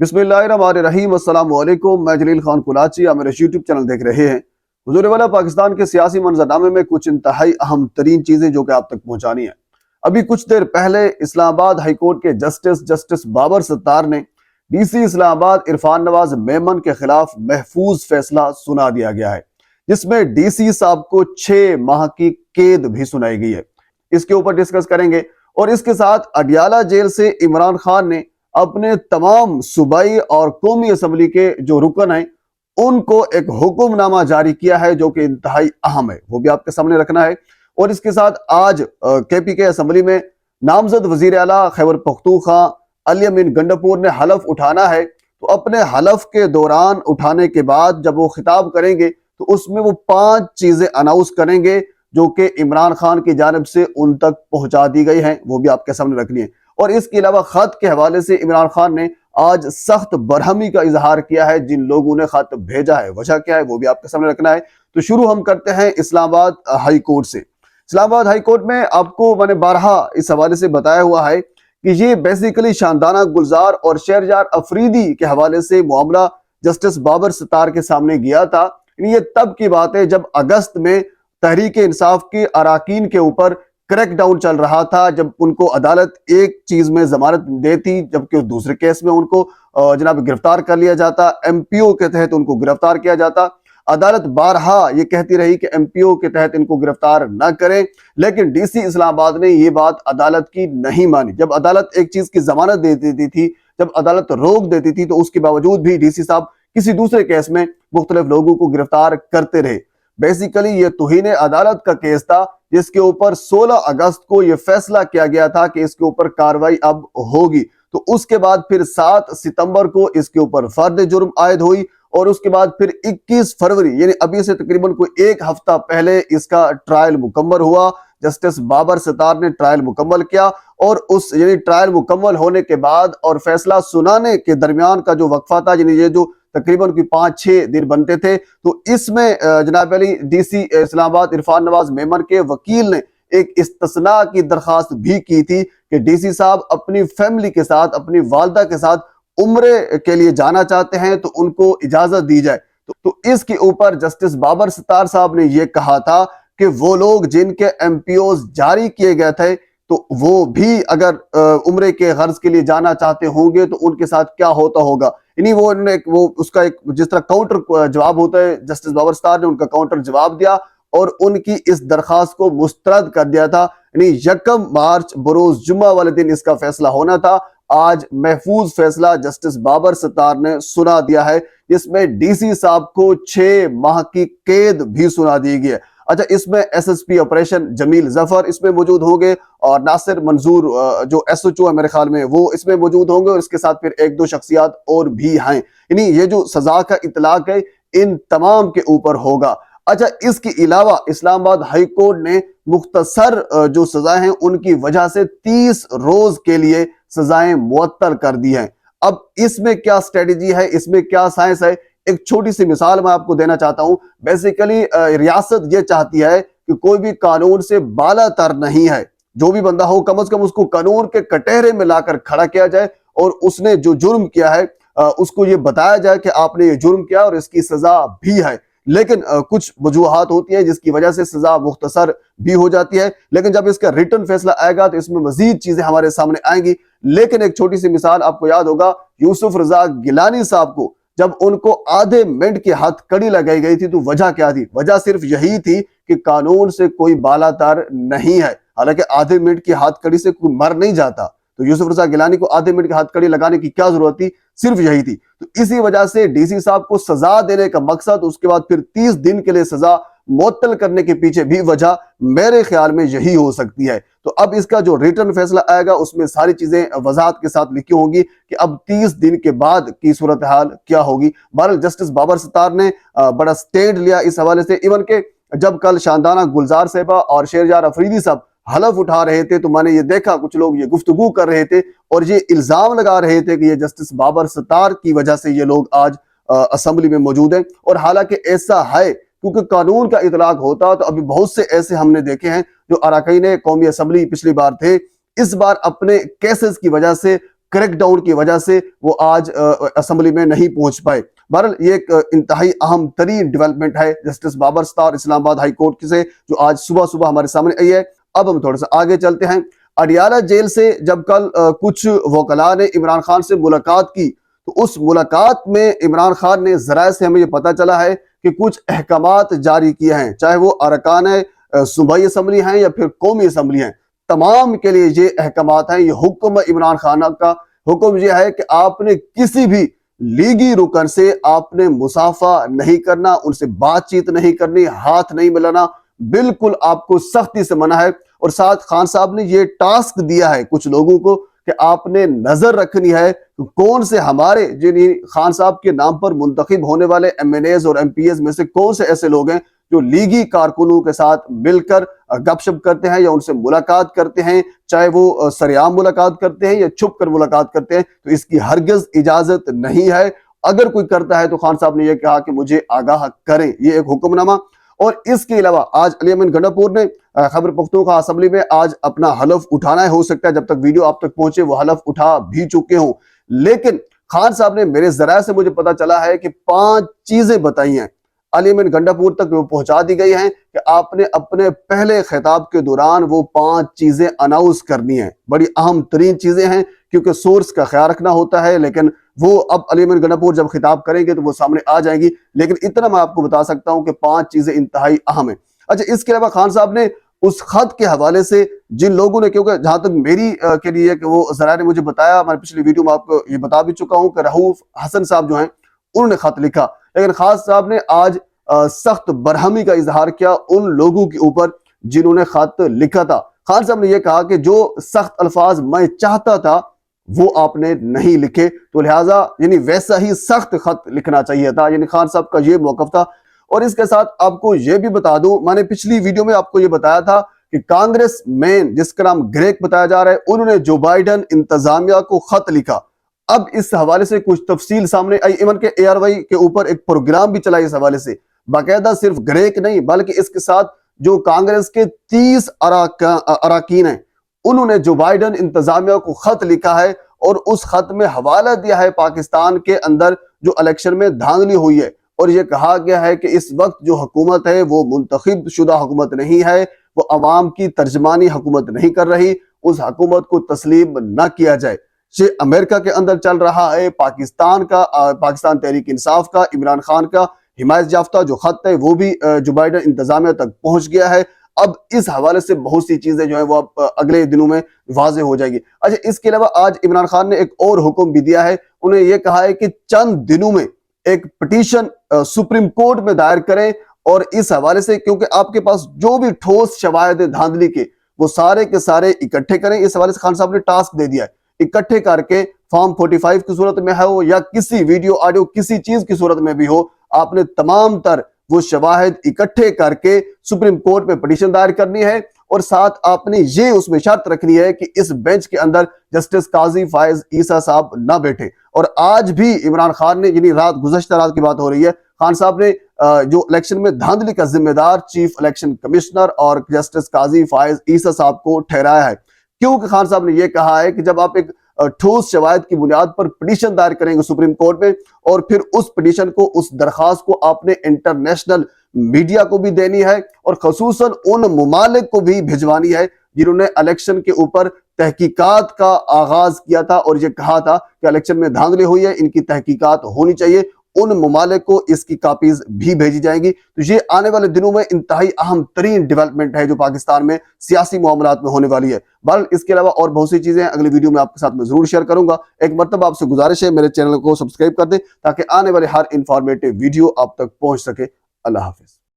बिस्मिल्लाहिर्रहमानिर्रहीम। अस्सलाम वालेकुम। मैं जलील खान कुलाची, आप मेरे यूट्यूब चैनल देख रहे हैं। हुजूर वाला पाकिस्तान के सियासी मंजरनामे में कुछ इंतहाई अहम तरीन चीज़ें जो कि आप तक पहुँचानी है। अभी कुछ देर पहले इस्लामाबाद हाई कोर्ट के जस्टिस बाबर सत्तार ने DC इस्लामाबाद इरफान नवाज मेमन के खिलाफ महफूज फैसला सुना दिया गया है, जिसमें DC साहब को 6 माह की कैद भी सुनाई गई है। इसके ऊपर डिस्कस करेंगे। और इसके साथ अडियाला जेल से इमरान खान ने अपने तमाम सूबाई और कौमी असम्बली के जो रुकन हैं उनको एक हुक्मनामा जारी किया है जो कि इंतहाई अहम है, वो भी आपके सामने रखना है। और इसके साथ आज KPK असम्बली में नामजद वजीर आला खैबर पख्तूनख्वा अली अमीन गंडापुर ने हलफ उठाना है। तो अपने हलफ के दौरान उठाने के बाद जब वो खिताब करेंगे तो उसमें वो 5 चीजें अनाउंस करेंगे जो कि इमरान खान की जानिब से उन तक पहुंचा दी गई हैं, वो भी आपके सामने रखनी है। और इसके अलावा खत के हवाले से इमरान खान ने आज सख्त बरहमी का इजहार किया है जिन लोगों ने खत भेजा है, वजह क्या है वो भी आपके सामने रखना है। तो शुरू हम करते हैं इस्लामाबाद हाई कोर्ट से। इस्लामाबाद हाई कोर्ट में आपको मैंने बारहा इस हवाले से बताया हुआ है कि ये बेसिकली शानदाना गुलजार और शहरयार अफरीदी के हवाले से मामला जस्टिस बाबर सत्तार के सामने गया था। ये तब की बात है जब अगस्त में तहरीक इंसाफ के अराकीन के ऊपर क्रैकडाउन चल रहा था, जब उनको अदालत एक चीज में जमानत देती जबकि दूसरे केस में उनको जनाब गिरफ्तार कर लिया जाता, MPO के तहत उनको गिरफ्तार किया जाता। अदालत बारहा ये कहती रही कि MPO के तहत इनको गिरफ्तार न करें, लेकिन DC इस्लामाबाद ने ये बात अदालत की नहीं मानी। जब अदालत एक चीज की जमानत दे देती थी, जब अदालत रोक देती थी, तो उसके बावजूद भी DC साहब किसी दूसरे केस में मुख्तलिफ लोगों को गिरफ्तार करते रहे। बेसिकली ये तौहीन अदालत का केस था जिसके ऊपर 16 अगस्त को ये फैसला किया गया था कि इसके ऊपर कार्रवाई अब होगी। तो उसके बाद फिर 7 सितंबर को इसके ऊपर फर्द जुर्म आयद हुई और उसके बाद फिर 21 फरवरी यानी अभी से तकरीबन कोई 1 हफ्ता पहले इसका ट्रायल मुकम्मल हुआ। जस्टिस बाबर सत्तार ने ट्रायल मुकम्मल किया और उस यानी ट्रायल मुकम्मल होने के बाद और फैसला सुनाने के दरमियान का जो वक्फा था, यानी ये जो तकरीबन 5-6 दिन बनते थे, तो इसमें जनाब अली DC इस्लामाबाद इरफान नवाज मेमन के वकील ने एक इस्तिस्ना की दरखास्त भी की थी कि DC साहब अपनी फैमिली के साथ, अपनी वालदा के साथ उम्रे के लिए जाना चाहते हैं तो उनको इजाजत दी जाए। तो इसके ऊपर जस्टिस बाबर सत्तार साहब ने यह कहा था कि वो लोग जिनके MPOs जारी किए गए थे तो वो भी अगर उम्रे के गर्ज के लिए जाना चाहते होंगे तो उनके साथ क्या होता होगा। यानी वो उसका एक जिस तरह काउंटर जवाब होता है, जस्टिस बाबर सत्तार ने उनका काउंटर जवाब दिया और उनकी इस दरखास्त को मुस्तरद कर दिया था। यानी 1 मार्च बरोज जुम्मा वाले दिन इसका फैसला होना था। आज महफूज फैसला जस्टिस बाबर सत्तार ने सुना दिया है, जिसमें DC साहब को 6 माह की कैद भी सुना दी गई है। अच्छा, इसमें SSP ऑपरेशन जमील जफर इसमें मौजूद होंगे और नासिर मंजूर जो SHO है मेरे ख्याल में वो इसमें मौजूद होंगे और इसके साथ फिर 1-2 शख्सियात और भी हैं। यानी ये जो सजा का इतलाक है इन तमाम के ऊपर होगा। अच्छा, इसके अलावा इस्लामाबाद हाई कोर्ट ने मुख्तसर जो सजा हैं उनकी वजह से 30 रोज के लिए सजाएं मुअत्तल कर दी हैं। अब इसमें क्या स्ट्रेटेजी है, इसमें क्या साइंस है, एक छोटी सी मिसाल मैं आपको देना चाहता हूं। बेसिकली रियासत ये चाहती है कि कोई भी कानून से बालातर नहीं है, जो भी बंदा हो कम से कम उसको कानून के कटहरे में लाकर खड़ा किया जाए और उसने जो जुर्म किया है उसको ये बताया जाए कि आपने ये जुर्म किया और इसकी सजा भी है। लेकिन कुछ वजूहात होती है जिसकी वजह से सजा मुख्तसर भी हो जाती है, लेकिन जब इसका रिटर्न फैसला आएगा तो इसमें मजीद चीजें हमारे सामने आएंगी। लेकिन एक छोटी सी मिसाल आपको याद होगा, यूसुफ रजा गिलानी साहब को जब उनको आधे मिनट की हथकड़ी लगाई गई थी तो वजह क्या थी? वजह सिर्फ यही थी कि कानून से कोई बालातर नहीं है। हालांकि आधे मिनट की हथकड़ी से कोई मर नहीं जाता, तो यूसुफ रजा गिलानी को आधे मिनट की हथकड़ी लगाने की क्या जरूरत थी? सिर्फ यही थी। तो इसी वजह से DC साहब को सजा देने का मकसद, उसके बाद फिर 30 दिन के लिए सजा मुअत्तल करने के पीछे भी वजह मेरे ख्याल में यही हो सकती है। तो अब इसका जो रिटर्न फैसला आएगा उसमें सारी चीजें वजाहत के साथ लिखी होंगी कि अब 30 दिन के बाद की सूरत हाल क्या होगी। बहरहाल जस्टिस बाबर सत्तार ने बड़ा स्टैंड लिया इस हवाले से। इवन के जब कल शानदाना गुलजार साहिबा और शहरयार अफरीदी साहब हलफ उठा रहे थे तो मैंने ये देखा कुछ लोग ये गुफ्तगू कर रहे थे और ये इल्जाम लगा रहे थे कि ये जस्टिस बाबर सत्तार की वजह से ये लोग आज असेंबली में मौजूद हैं। और हालांकि ऐसा है क्योंकि कानून का इतलाक होता तो अभी बहुत से ऐसे हमने देखे हैं जो अरकाइन कौमी असेंबली पिछली बार थे, इस बार अपने केसेस की वजह से کریک ڈاؤن کی وجہ سے وہ آج اسمبلی میں نہیں پہنچ پائے۔ بہرحال یہ ایک انتہائی اہم ترین ڈیولپمنٹ ہے جسٹس بابر ستار اسلام آباد ہائی کورٹ سے جو آج صبح صبح ہمارے سامنے آئی ہے۔ اب ہم تھوڑا سا آگے چلتے ہیں۔ اڈیالہ جیل سے جب کل کچھ وکلاء نے عمران خان سے ملاقات کی تو اس ملاقات میں عمران خان نے ذرائع سے ہمیں یہ پتہ چلا ہے کہ کچھ احکامات جاری کیے ہیں، چاہے وہ ارکان صوبائی اسمبلی ہیں یا پھر قومی اسمبلی ہیں، تمام کے لیے یہ احکامات ہیں۔ یہ حکم عمران خان کا حکم یہ ہے کہ آپ نے کسی بھی لیگی رکن سے آپ نے مصافحہ نہیں کرنا، ان سے بات چیت نہیں کرنی، ہاتھ نہیں ملانا، بالکل آپ کو سختی سے منع ہے۔ اور ساتھ خان صاحب نے یہ ٹاسک دیا ہے کچھ لوگوں کو کہ آپ نے نظر رکھنی ہے کون سے ہمارے خان صاحب کے نام پر منتخب ہونے والے ایم این ایز اور ایم پی ایز میں سے کون سے ایسے لوگ ہیں جو لیگی کارکنوں کے ساتھ مل کر گپ شپ کرتے ہیں یا ان سے ملاقات کرتے ہیں، چاہے وہ سریعام ملاقات کرتے ہیں یا چھپ کر ملاقات کرتے ہیں، تو اس کی ہرگز اجازت نہیں ہے۔ اگر کوئی کرتا ہے تو خان صاحب نے یہ کہا کہ مجھے آگاہ کریں، یہ ایک حکم نامہ۔ اور اس کے علاوہ آج علی امین گنڈاپور نے خیبر پختونخوا اسمبلی میں آج اپنا حلف اٹھانا ہے، ہو سکتا ہے جب تک ویڈیو آپ تک پہنچے وہ حلف اٹھا بھی چکے ہوں، لیکن خان صاحب نے میرے ذرائع سے مجھے پتا چلا ہے کہ 5 چیزیں بتائی ہیں، علی امین گنڈاپور تک وہ پہنچا دی گئی ہیں کہ آپ نے اپنے پہلے خطاب کے دوران وہ 5 چیزیں اناؤنس کرنی ہیں۔ بڑی اہم ترین چیزیں ہیں کیونکہ سورس کا خیال رکھنا ہوتا ہے، لیکن وہ اب علی امین گنڈاپور جب خطاب کریں گے تو وہ سامنے آ جائیں گی، لیکن اتنا میں آپ کو بتا سکتا ہوں کہ 5 چیزیں انتہائی اہم ہیں۔ اچھا، اس کے علاوہ خان صاحب نے اس خط کے حوالے سے جن لوگوں نے، کیونکہ جہاں تک میری کے لیے کہ وہ ذرائع نے مجھے بتایا، میں پچھلی ویڈیو میں آپ کو یہ بتا بھی چکا ہوں کہ رؤوف حسن صاحب جو ہیں انہوں نے خط لکھا، لیکن خان صاحب نے آج سخت برہمی کا اظہار کیا ان لوگوں کے اوپر جنہوں نے خط لکھا تھا۔ خان صاحب نے یہ کہا کہ جو سخت الفاظ میں چاہتا تھا وہ آپ نے نہیں لکھے، تو لہٰذا ویسا ہی سخت خط لکھنا چاہیے تھا، خان صاحب کا یہ موقف تھا۔ اور اس کے ساتھ آپ کو یہ بھی بتا دوں، میں نے پچھلی ویڈیو میں آپ کو یہ بتایا تھا کہ کانگریس مین جس کا نام گریک بتایا جا رہا ہے، انہوں نے جو بائیڈن انتظامیہ کو خط لکھا۔ اب اس حوالے سے کچھ تفصیل سامنے آئی، ایون کے ARY کے اوپر ایک پروگرام بھی چلا اس حوالے سے، باقاعدہ صرف گریک نہیں بلکہ اس کے ساتھ جو کانگریس کے 30 اراکین ہیں انہوں نے جو بائیڈن انتظامیہ کو خط لکھا ہے اور اس خط میں حوالہ دیا ہے پاکستان کے اندر جو الیکشن میں دھاندلی ہوئی ہے، اور یہ کہا گیا ہے کہ اس وقت جو حکومت ہے وہ منتخب شدہ حکومت نہیں ہے، وہ عوام کی ترجمانی حکومت نہیں کر رہی، اس حکومت کو تسلیم نہ کیا جائے۔ یہ امریکہ کے اندر چل رہا ہے، پاکستان تحریک انصاف کا، عمران خان کا حمایت یافتہ جو خط ہے وہ بھی جو بائیڈن انتظامیہ تک پہنچ گیا ہے۔ اب اس حوالے سے بہت سی چیزیں جو ہیں وہ اگلے دنوں میں واضح ہو جائے گی۔ اچھا، اس کے علاوہ آج عمران خان نے ایک اور حکم بھی دیا ہے، انہیں یہ کہا ہے کہ چند دنوں میں ایک پٹیشن سپریم کورٹ میں دائر کریں، اور اس حوالے سے کیونکہ آپ کے پاس جو بھی ٹھوس شواہد ہیں دھاندلی کے وہ سارے کے سارے اکٹھے کریں۔ اس حوالے سے خان صاحب نے ٹاسک دے دیا ہے، اکٹھے کر کے فارم 45 کی صورت میں ہو یا کسی ویڈیو آڈیو کسی چیز کی صورت میں بھی ہو، آپ نے تمام تر وہ شواہد اکٹھے کر کے سپریم کورٹ میں پٹیشن دائر کرنی ہے، اور ساتھ آپ نے یہ اس میں شرط رکھنی ہے کہ اس بینچ کے اندر جسٹس قاضی فائز عیسیٰ صاحب نہ بیٹھے۔ اور آج بھی عمران خان نے گزشتہ رات کی بات ہو رہی ہے، خان صاحب نے جو الیکشن میں دھاندلی کا ذمہ دار چیف الیکشن کمشنر اور جسٹس قاضی فائز عیسیٰ صاحب کو ٹھہرایا ہے، کیونکہ خان صاحب نے یہ کہا ہے کہ جب آپ ایک ٹھوس شواہد کی بنیاد پر پٹیشن دائر کریں گے سپریم کورٹ میں، اور پھر اس پٹیشن کو، اس درخواست کو آپ نے انٹرنیشنل میڈیا کو بھی دینی ہے اور خصوصاً ان ممالک کو بھی بھجوانی ہے جنہوں نے الیکشن کے اوپر تحقیقات کا آغاز کیا تھا اور یہ کہا تھا کہ الیکشن میں دھاندلی ہوئی ہے، ان کی تحقیقات ہونی چاہیے، ان ممالک کو اس کی کاپیز بھی بھیجی جائیں گی۔ تو یہ آنے والے دنوں میں انتہائی اہم ترین ڈیولپمنٹ ہے جو پاکستان میں سیاسی معاملات میں ہونے والی ہے۔ بہرحال اس کے علاوہ اور بہت سی چیزیں اگلی ویڈیو میں آپ کے ساتھ میں ضرور شیئر کروں گا۔ ایک مرتبہ آپ سے گزارش ہے میرے چینل کو سبسکرائب کر دیں تاکہ آنے والے ہر انفارمیٹیو ویڈیو آپ تک پہنچ سکے۔ اللہ حافظ۔